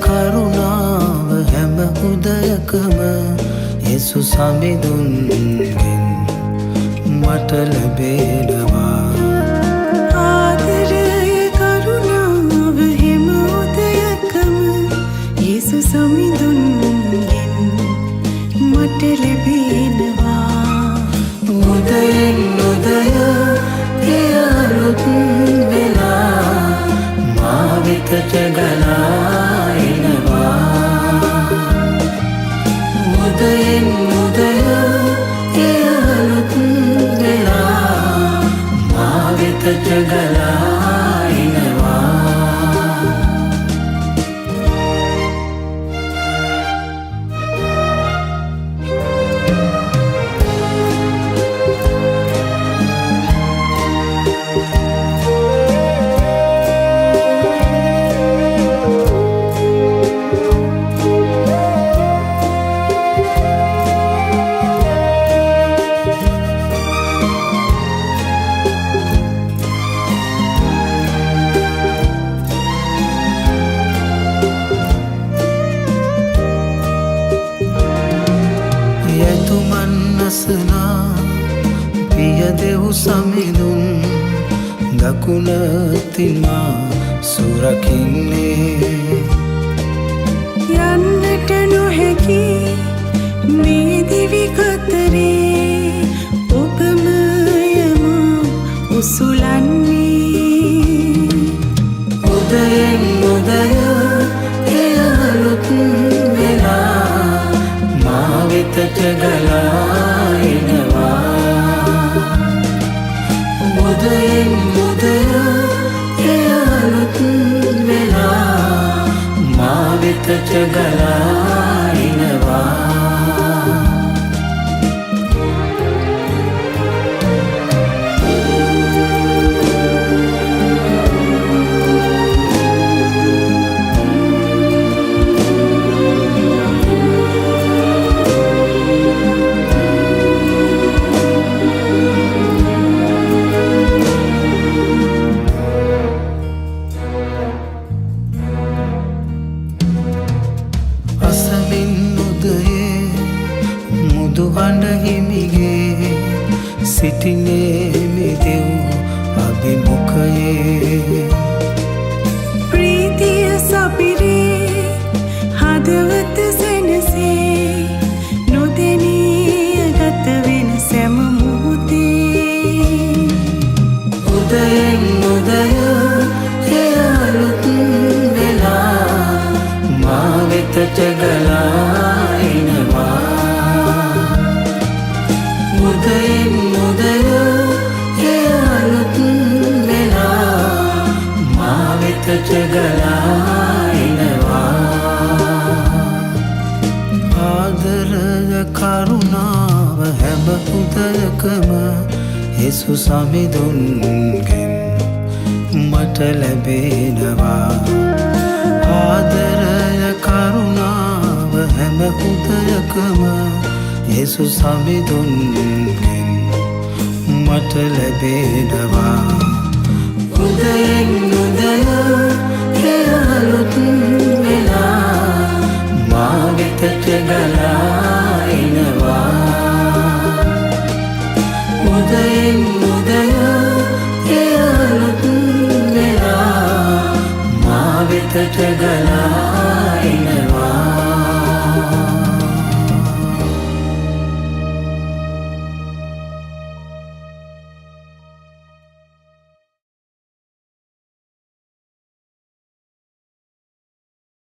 කරුණාව හැම උදයකම යේසුස් සමිඳුන්ගෙන් මට ලැබෙනවා. ආදරය කරුණාව හැම උදයකම යේසුස් සමිඳුන්ගෙන් මට ලැබෙනවා. උදයෙන් උදය එය අලුත් වෙලා මා වෙතට ගලා එනවා. උදයෙන් උදය එය අලුත් වෙලා මා වෙතට ගලා එනවා. යතුමන් අසනා පිය දෙව් සමිඳුන් දකුණතින් මා සුරකින්නේ. යන්නට නොහැකි මේ දිවි කතරේ ඔබමය මා උසුලන්නේ. උදයෙන් උදය එය අලුත් වෙලා මා වෙතට ගලා එනවා. උදයෙන් උදය එය අලුත් වෙලා මා වෙතට ගලා එනවා. අසමින් උදයේ මුදු හඬ හිමිගේ සිටිනේ මෙදෙව් අභිමුඛයේ. ප්‍රීතිය සපිරේ හදවත සැනසේ නොදැනී ගත වෙන සෑම මොහොතේ. උදයෙන් උදය එය අලුත් වෙලා මා වෙතට ගලා එනවා. උදයෙන් උදය එය අලුත් වෙලා මා වෙතට ගලා එනවා. ආදරය කරුණාව හැම උදයකම යේසුස් සමිඳුන්ගෙන් මට ලැබෙනවා. ආදරය කරුණාව හැම උදයකම යේසුස් සමිඳුන්ගෙන් මට ලැබෙනවා. උදයෙන් උදය එය අලුත් වෙලා මා වෙතට ගලා එනවා. උදයෙන් උදය එය අලුත් වෙලා මා වෙතට ගලා